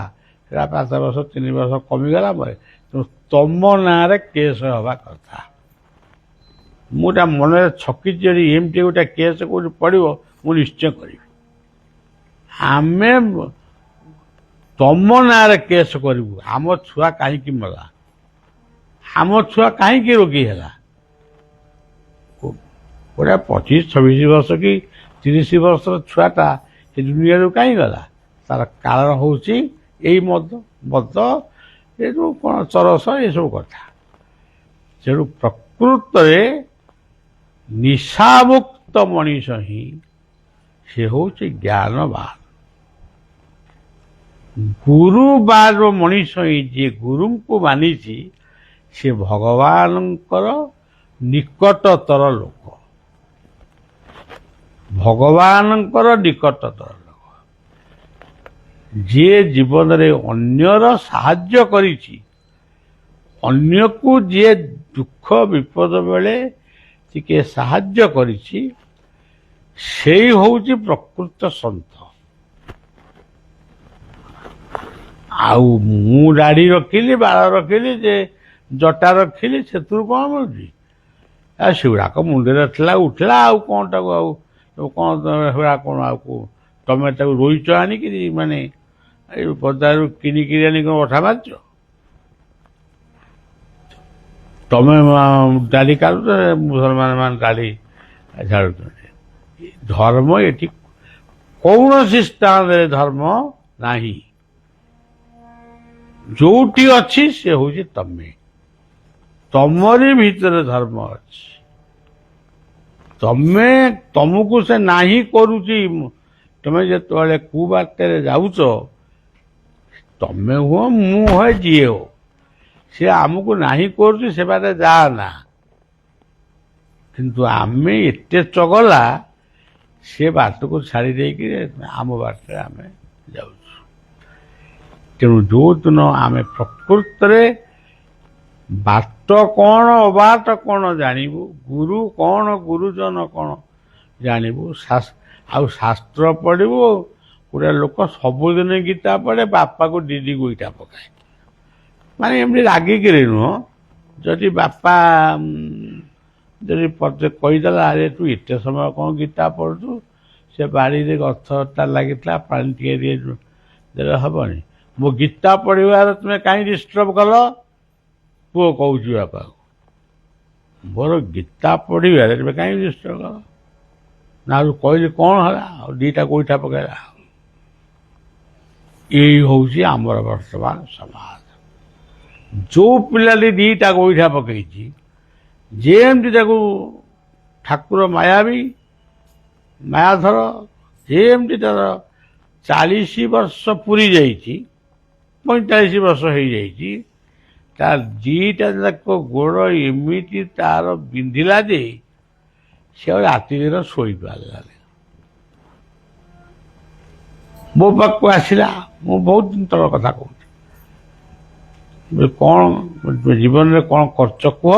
ସେଟା 5 ବର୍ଷ 3 ବର୍ଷ କମିଗଲା ପରେ ତମ ନାଁରେ କେସ୍ ହେବା କଥା। ମୁଁ ତା ମନରେ ଛକିଛି, ଯଦି ଏମିତି ଗୋଟେ କେସ୍ କେଉଁଠି ପଡ଼ିବ ମୁଁ ନିଶ୍ଚୟ କରିବି। ଆମେ ତମ ନାଁରେ କେସ୍ କରିବୁ, ଆମ ଛୁଆ କାହିଁକି ମଲା, ଆମ ଛୁଆ କାହିଁକି ରୋଗୀ ହେଲା। ଗୋଟେ 25-26 ବର୍ଷ କି 30 ବର୍ଷର ଛୁଆଟା ସେ ଦୁନିଆରୁ କାହିଁ ଗଲା? ତାର କାରଣ ହେଉଛି ଏଇ ମଦ, ଏ ଯେଉଁ କ'ଣ ଚରସ, ଏସବୁ କଥା। ତେଣୁ ପ୍ରକୃତରେ ନିଶାମୁକ୍ତ ମଣିଷ ହିଁ ସେ ହେଉଛି ଜ୍ଞାନବାନ। ଗୁରୁବାର ମଣିଷ ହିଁ, ଯିଏ ଗୁରୁଙ୍କୁ ମାନିଛି, ସେ ଭଗବାନଙ୍କର ନିକଟତର ଲୋକ, ଭଗବାନଙ୍କର ନିକଟତର ଲୋକ। ଯିଏ ଜୀବନରେ ଅନ୍ୟର ସାହାଯ୍ୟ କରିଛି, ଅନ୍ୟକୁ ଯିଏ ଦୁଃଖ ବିପଦ ବେଳେ ଟିକେ ସାହାଯ୍ୟ କରିଛି, ସେଇ ହେଉଛି ପ୍ରକୃତ ସନ୍ଥ। ଆଉ ମୁଁ ଦାଢ଼ି ରଖିଲି, ବାଳ ରଖିଲି, ଯେ ଜଟା ରଖିଲି, ସେଥିରୁ କ'ଣ ମିଳୁଛି? ସେଗୁଡ଼ାକ ମୁଣ୍ଡରେ ଥିଲା, ଉଠିଲା, ଆଉ କ'ଣଟାକୁ ଆଉ କ'ଣ ହେରା କ'ଣ ଆଉ ତମେ ତାକୁ ରୋଇଛ ଆଣିକିରି ମାନେ ଏଇ ବଜାରରୁ କିଣିକିରି ଆଣି କ'ଣ ଅଠା ମାରିଛ? ତମେ ଦାଢ଼ି କାଢୁଛ, ମୁସଲମାନ ମାନେ ଦାଢ଼ି ଝାଡ଼ୁଛନ୍ତି। ଧର୍ମ ଏଠି କୌଣସି ସ୍ଥାନରେ ଧର୍ମ ନାହିଁ। ଯୋଉଠି ଅଛି ସେ ହଉଛି ତମେ, ତମରି ଭିତରେ ଧର୍ମ ଅଛି। ତମକୁ ସେ ନାହିଁ କରୁଛି। ତମେ ଯେତେବେଳେ କୁବାଟରେ ଯାଉଛ, ତମେ ହୁଅ ମୁଁ ହୁଏ ଯିଏ ହଉ, ସେ ଆମକୁ ନାହିଁ କରୁଛି ସେ ବାଟେ ଯାଆ ନା। କିନ୍ତୁ ଆମେ ଏତେ ଚଗଲା, ସେ ବାଟକୁ ଛାଡ଼ି ଦେଇକି ଆମ ବାଟରେ ଆମେ ଯାଉଛୁ। ତେଣୁ ଯୋଉଦିନ ଆମେ ପ୍ରକୃତରେ ବାଟ କ'ଣ ଅବାଟ କ'ଣ ଜାଣିବୁ, ଗୁରୁ କ'ଣ ଗୁରୁଜନ କ'ଣ ଜାଣିବୁ, ଆଉ ଶାସ୍ତ୍ର ପଢ଼ିବୁ। ଗୋଟେ ଲୋକ ସବୁଦିନ ଗୀତା ପଢ଼େ, ବାପାକୁ ଡିଡି ଗୋଇଠା ପକାଏ। ମାନେ ଏମିତି ରାଗିକିରି ନୁହଁ, ଯଦି ବାପା ଯଦି କହିଦେଲା ଆରେ ତୁ ଏତେ ସମୟ କ'ଣ ଗୀତା ପଢ଼ୁଛୁ, ସେ ବାଡ଼ିରେ ଗଛଟା ଲାଗିଥିଲା ପାଣି ଟିକେ ଦେଲେ ହେବନି। ମୋ ଗୀତା ପଢ଼ିବାର ତୁମେ କାହିଁ ଡିଷ୍ଟର୍ବ କଲ? ପୁଅ କହୁଛି ବାପାକୁ, ମୋର ଗୀତା ପଢ଼ିବାରେ ତୁମେ କାହିଁ ଡିଷ୍ଟର୍ବ କଲ? ନା କହିଲି କ'ଣ ହେଲା? ଆଉ ଦିଟା ଗୋଇଠା ପକାଇଲା। ଏଇ ହେଉଛି ଆମର ବର୍ତ୍ତମାନ ସମାଜ। ଯୋଉ ପିଲାଟି ଦିଟା ଗୋଇଠା ପକେଇଛି, ଯେମିତି ତାକୁ ଠାକୁର ମାୟାଧର, ଯେମିତି ତାର 40 ବର୍ଷ ପୁରି ଯାଇଛି, 45 ବର୍ଷ ହେଇଯାଇଛି, ତା ଦିଟା ଯାକ ଗୋଡ଼ ଏମିତି ତାର ବିନ୍ଧିଲା ଯେ ସେ ଆଉ ରାତିଦିନ ଶୋଇପାରିଲାନି। ମୋ ପାଖକୁ ଆସିଲା, ମୁଁ ବହୁତ ଦିନ ତଳ କଥା କହୁଛି, କ'ଣ ଜୀବନରେ କ'ଣ କରୁଛ କୁହ?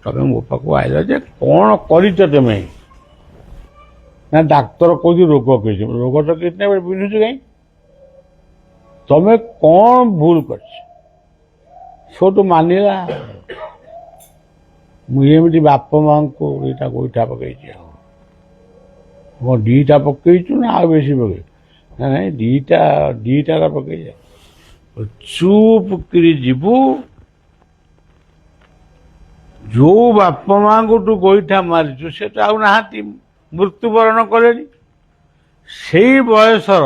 ତମେ ମୋ ପାଖକୁ ଆଇଲ ଯେ କ'ଣ କରିଛ ତମେ? ନା ଡାକ୍ତର କହୁଛି ରୋଗ କିଛି, ରୋଗ ତ କିଛି ନାହିଁ, ବିନ୍ଧୁଛୁ କାହିଁ? ତମେ କ'ଣ ଭୁଲ କରିଛ? ସେଠୁ ମାନିଲା, ମୁଁ ଏମିତି ବାପ ମାଙ୍କୁ ଦିଟା ଗୋଇଠା ପକେଇଛି। ଆଉ କ'ଣ ଦିଟା ପକେଇଛୁ ନା ଆଉ ବେଶୀ ପକେଇଛୁ? ନା ନାଇଁ ଦିଟାର ପକେଇଛ। ଚୁପ୍ କିରି ଯିବୁ। ଯୋଉ ବାପ ମାଙ୍କୁ ତୁ ଗୋଇଠା ମାରିଛୁ ସେ ତ ଆଉ ନାହାନ୍ତି, ମୃତ୍ୟୁବରଣ କଲେଣି। ସେଇ ବୟସର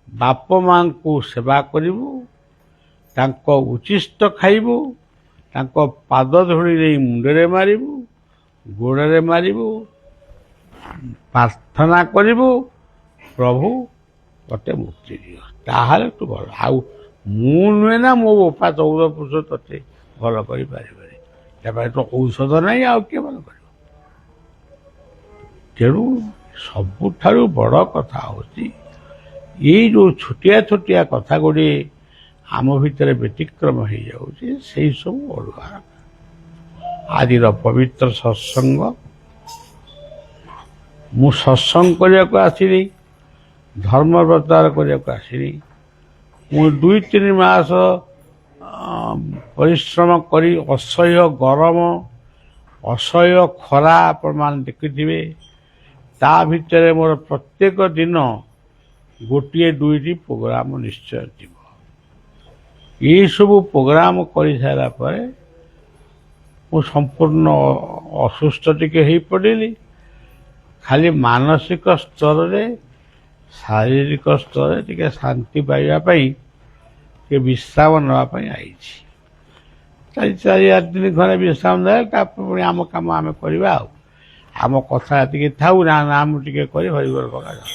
ବାପ ମାଙ୍କୁ ସେବା କରିବୁ, ତାଙ୍କ ଉଚ୍ଚିଷ୍ଟ ଖାଇବୁ, ତାଙ୍କ ପାଦ ଧୂଳି ନେଇ ମୁଣ୍ଡରେ ମାରିବୁ, ଗୋଡ଼ରେ ମାରିବୁ, ପ୍ରାର୍ଥନା କରିବୁ, ପ୍ରଭୁ ତତେ ମୁକ୍ତି ଦିଅ, ତାହେଲେ ତୁ ଭଲ। ଆଉ ମୁଁ ନୁହେଁ ନା ମୋ ବାପା 14 ପୁରୁଷ ତତେ ଭଲ କରିପାରିବେନି, ତାପରେ ତ ଔଷଧ ନାହିଁ, ଆଉ କିଏ ଭଲ କରିବ? ତେଣୁ ସବୁଠାରୁ ବଡ଼ କଥା ହେଉଛି ଏଇ ଯେଉଁ ଛୋଟିଆ ଛୋଟିଆ କଥା ଗୁଡ଼ିଏ ଆମ ଭିତରେ ବ୍ୟତିକ୍ରମ ହେଇଯାଉଛି, ସେଇ ସବୁ ଅଡ଼ୁଆ। ଆଜିର ପବିତ୍ର ସତ୍ସଙ୍ଗ, ମୁଁ ସତ୍ସଙ୍ଗ କରିବାକୁ ଆସିଲି, ଧର୍ମ ପ୍ରଚାର କରିବାକୁ ଆସିଲି। ମୁଁ 2-3 ମାସ ପରିଶ୍ରମ କରି, ଅସହ୍ୟ ଗରମ, ଅସହ୍ୟ ଖରା ଆପଣମାନେ ଦେଖିଥିବେ, ତା ଭିତରେ ମୋର ପ୍ରତ୍ୟେକ ଦିନ 1-2ଟି ପ୍ରୋଗ୍ରାମ ନିଶ୍ଚୟ ଥିବ। ଏଇସବୁ ପ୍ରୋଗ୍ରାମ କରିସାରିଲା ପରେ ମୁଁ ସମ୍ପୂର୍ଣ୍ଣ ଅସୁସ୍ଥ ଟିକେ ହେଇପଡ଼ିଲି। ଖାଲି ମାନସିକ ସ୍ତରରେ, ଶାରୀରିକ ସ୍ତରରେ ଟିକେ ଶାନ୍ତି ପାଇବା ପାଇଁ, ଟିକେ ବିଶ୍ରାମ ନେବା ପାଇଁ ଆଇଛି। 4-8 ଦିନ ଖଣ୍ଡେ ବିଶ୍ରାମ ଦେଲେ ତାପରେ ପୁଣି ଆମ କାମ ଆମେ କରିବା। ଆଉ ଆମ କଥା ଏତିକି ଥାଉ ନା, ନାମ ଟିକେ କରି ହରିବୋଲ ପକାଯାଉ।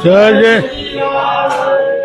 ଜୟ ଜୟ